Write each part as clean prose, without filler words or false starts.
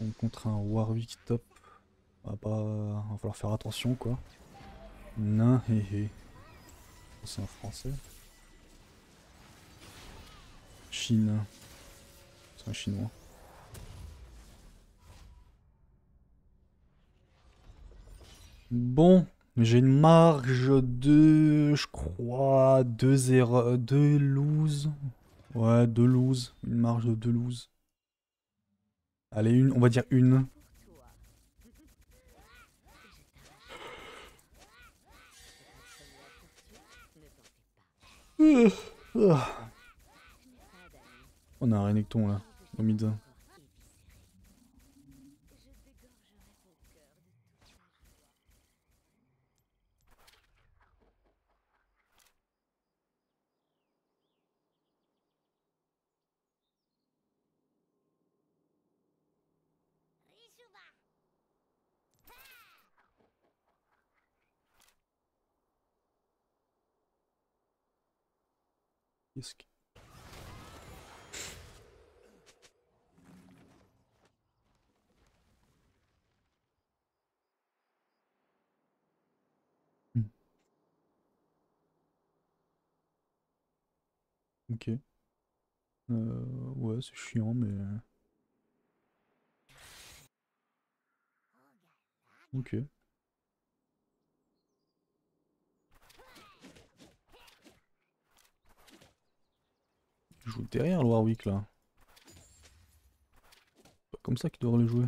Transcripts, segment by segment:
Donc, contre un Warwick top, va falloir faire attention quoi. Nain hé hé. C'est un français. Chine. C'est un chinois. Bon, j'ai une marge de, je crois, 2 lose. Ouais, 2 lose. Une marge de 2 lose. Allez, on va dire une. On a un Renekton là, au mid. Qu'est-ce que... Hmm. Ok. Ouais, c'est chiant, mais... Ok. Il joue derrière le Warwick là. Pas comme ça qu'il devrait le jouer.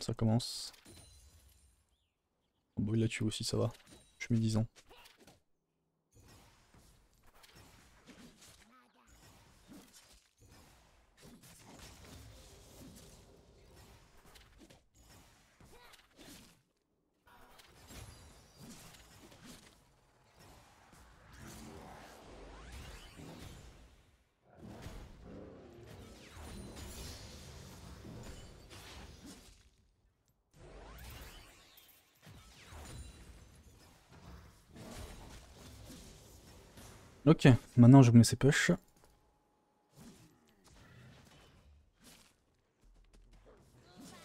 Ça commence. Bon, il l'a tué aussi, ça va. Je mets 10 ans. Ok, maintenant je me laisser push.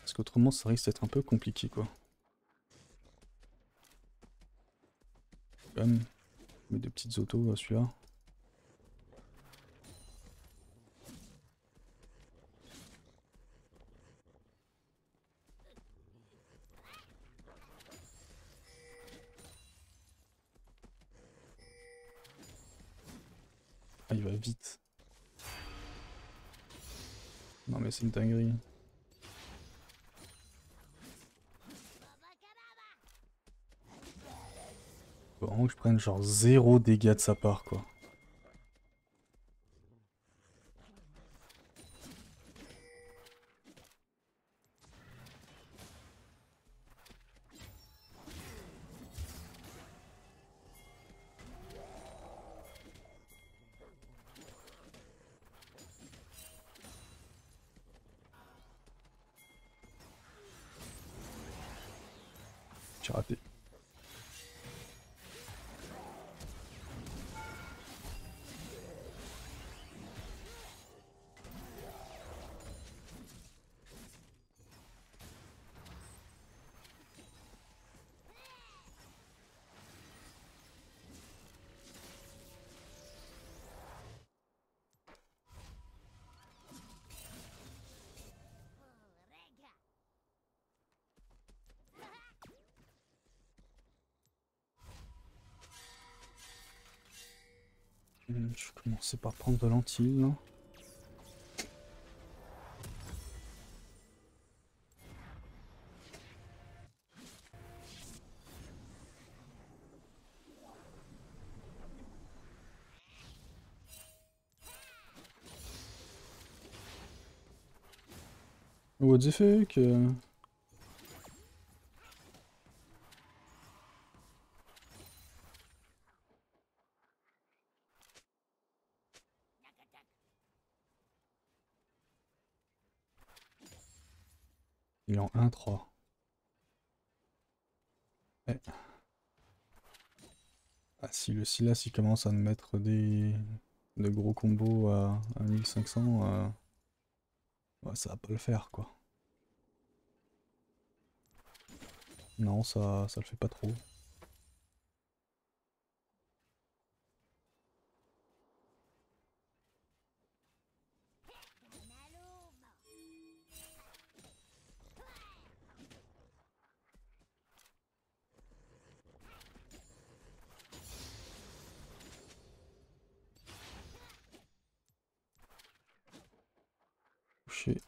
Parce qu'autrement ça risque d'être un peu compliqué quoi. Quand même, je mets des petites autos à celui-là. Ah, il va vite. Non mais c'est une dinguerie. Faut vraiment que je prenne genre 0 dégâts de sa part quoi. J'ai raté. Je vais commencer par prendre de l'antil. What the fuck? Il est en 1-3. Ouais. Ah, si le Silas il commence à nous mettre de gros combos à 1500, ouais, ça va pas le faire quoi. Non, ça le fait pas trop. Touché.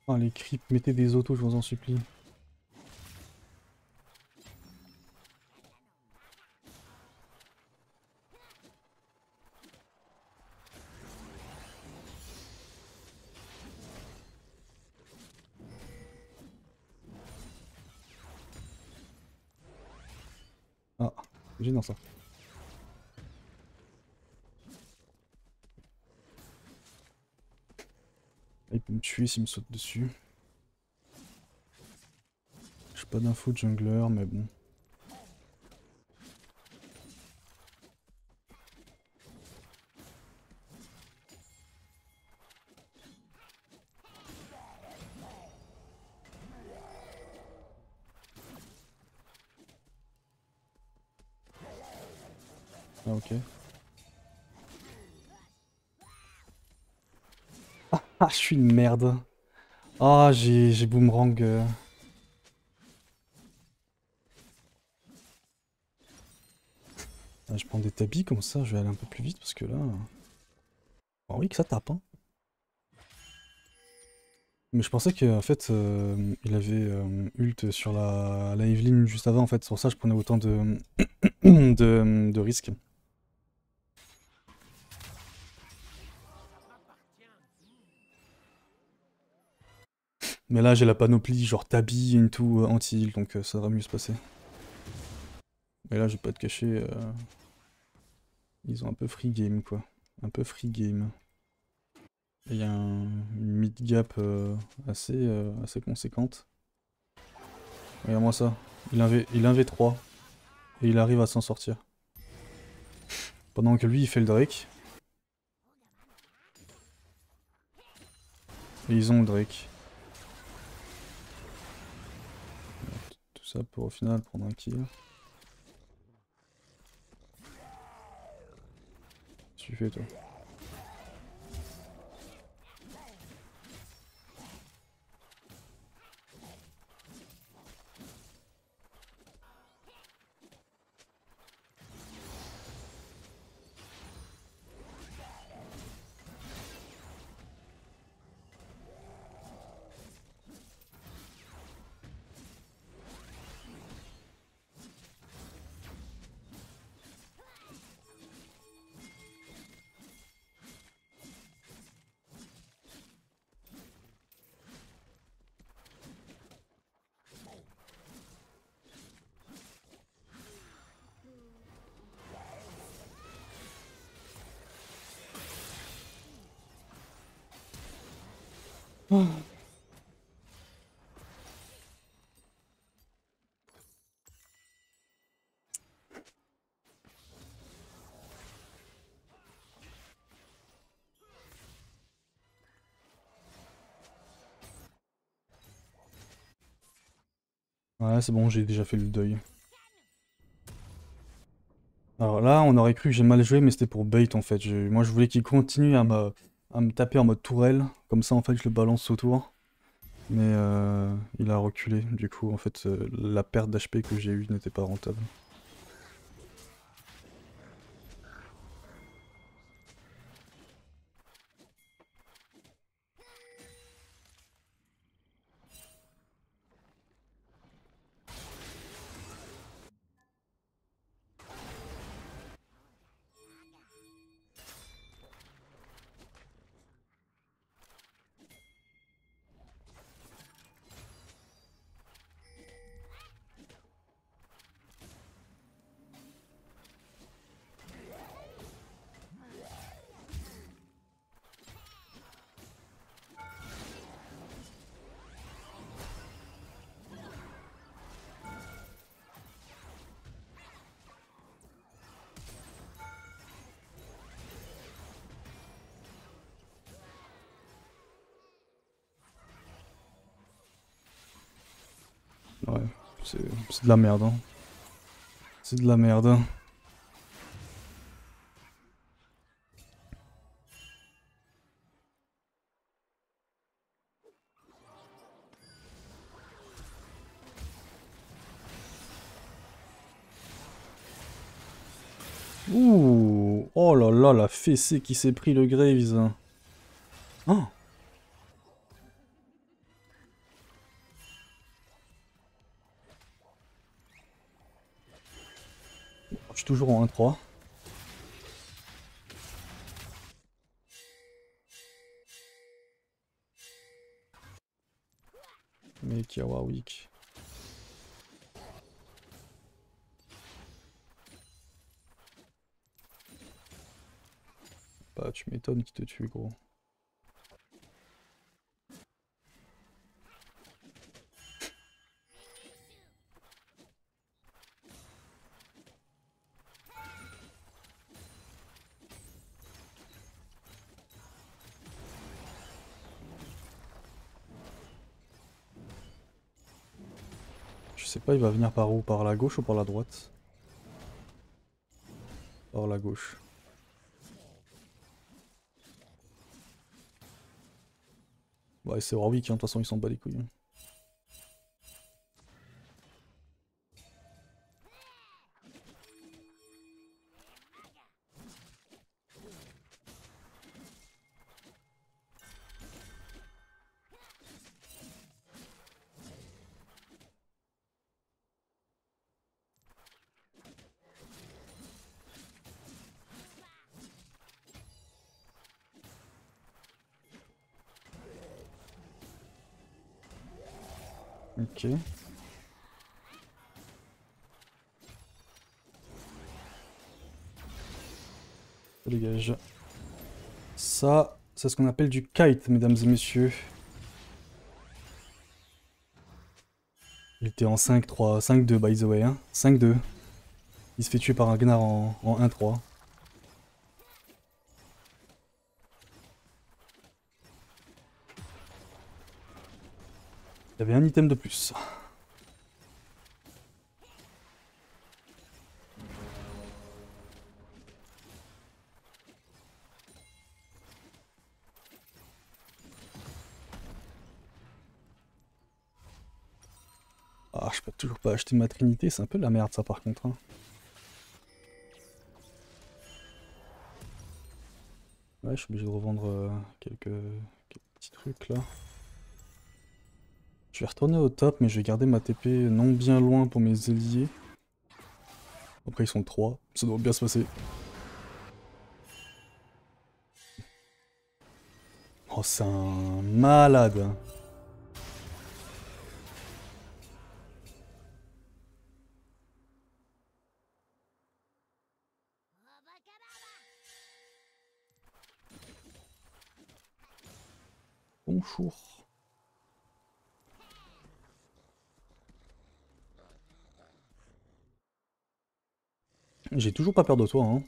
Ah, les creeps, mettez des autos, je vous en supplie. Ah, c'est gênant ça. Il peut me tuer s'il me saute dessus. J'ai pas d'infos de jungler, mais bon. Ah ok. Ah, je suis une merde. Ah, j'ai boomerang. Ah, je prends des tapis comme ça, je vais aller un peu plus vite parce que là... Ah oui, que ça tape, hein. Mais je pensais qu'en fait, il avait ult sur la Evelyn juste avant, en fait. C'est pour ça que je prenais autant de risques. Mais là, j'ai la panoplie, genre Tabi, Into, anti-heal, donc ça va mieux se passer. Mais là, je vais pas te cacher, ils ont un peu free game, quoi. Un peu free game. Et il y a une mid gap assez conséquente. Regarde-moi ça. Il 1v3 et il arrive à s'en sortir. Pendant que lui, il fait le Drake. Et ils ont le Drake. Tout ça pour au final prendre un kill. Tu fais toi. Ouais, c'est bon, j'ai déjà fait le deuil. Alors là, on aurait cru que j'ai mal joué, mais c'était pour bait en fait. Moi, je voulais qu'il continue à me taper en mode tourelle. Comme ça, en fait, je le balance autour. Mais il a reculé. Du coup, en fait, la perte d'HP que j'ai eue n'était pas rentable. Ouais, c'est de la merde, hein. C'est de la merde. Ouh! Oh là là, la fessée qui s'est pris le Graves. Ah! Je suis toujours en 1-3. Mais Kiawa weak. Bah, tu m'étonnes qu'il te tue, gros. Je sais pas, il va venir par où? Par la gauche ou par la droite? Par la gauche. Ouais, c'est Warwick, hein, de toute façon, il s'en bat les couilles. Ok. Ça dégage. Ça, c'est ce qu'on appelle du kite, mesdames et messieurs. Il était en 5-3, 5-2 by the way, hein. 5-2. Il se fait tuer par un Gnar en 1-3. Il y avait un item de plus. Ah, je peux toujours pas acheter ma Trinité, c'est un peu de la merde ça par contre, hein. Ouais, je suis obligé de revendre quelques petits trucs là. Je vais retourner au top, mais je vais garder ma TP non bien loin pour mes alliés. Après ils sont 3, ça doit bien se passer. Oh, c'est un malade, hein. Bonjour. J'ai toujours pas peur de toi, hein.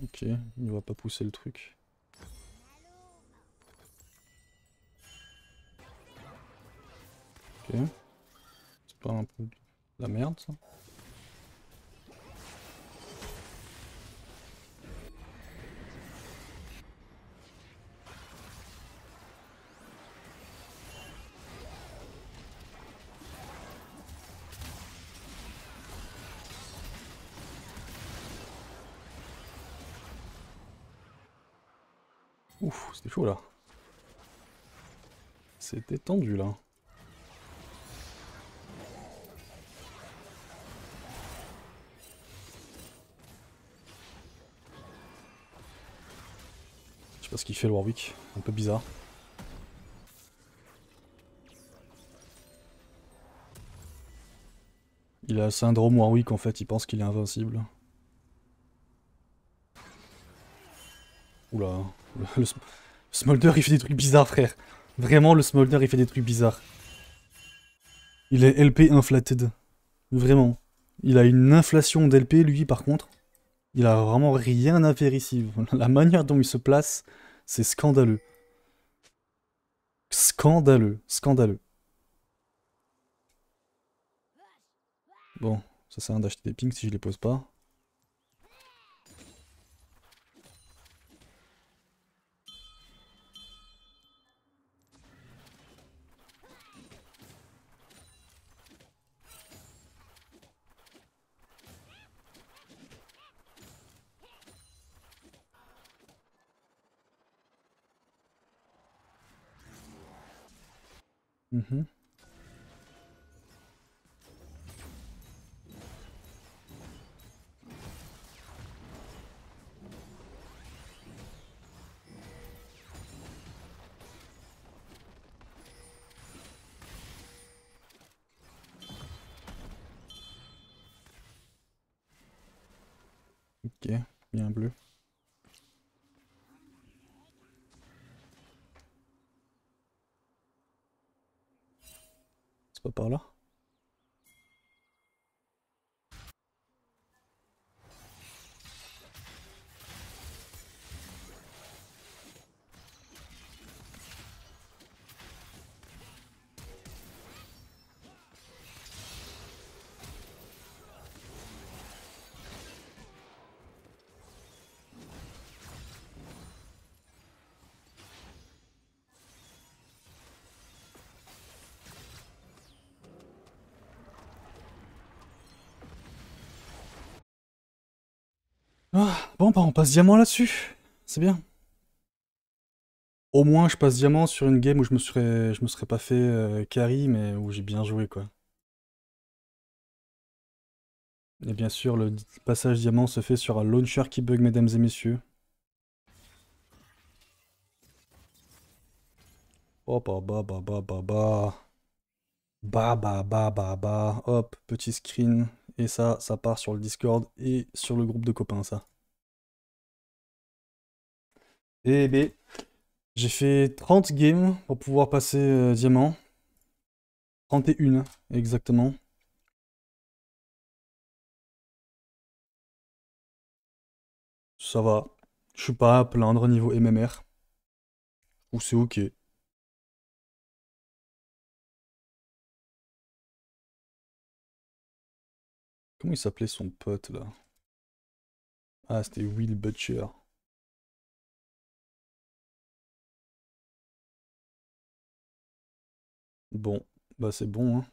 Ok, il va pas pousser le truc. Ok. C'est pas un peu de la merde ça? Ouf, c'était chaud là. C'était tendu là. Je sais pas ce qu'il fait le Warwick, un peu bizarre. Il a le syndrome Warwick en fait, il pense qu'il est invincible. Oula, le Smolder il fait des trucs bizarres frère. Vraiment le Smolder il fait des trucs bizarres. Il est LP inflated. Vraiment. Il a une inflation d'LP lui par contre. Il a vraiment rien à faire ici. La manière dont il se place, c'est scandaleux. Scandaleux, scandaleux. Bon, ça sert à rien d'acheter des pings si je les pose pas. Mhm. Ok, bien bleu. C'est pas par là? Ah, bon bah on passe diamant là-dessus. C'est bien. Au moins je passe diamant sur une game où je me serais pas fait carry mais où j'ai bien joué quoi. Et bien sûr le passage diamant se fait sur un launcher qui bug mesdames et messieurs. Oh bah bah bah bah bah bah. Bah bah bah bah bah. Hop, petit screen. Et ça part sur le Discord et sur le groupe de copains ça. Eh ben, j'ai fait 30 games pour pouvoir passer diamant. 31 exactement. Ça va. Je suis pas à plaindre au niveau MMR. Ou c'est ok. Comment il s'appelait son pote là? Ah, c'était Will Butcher. Bon, bah c'est bon, hein.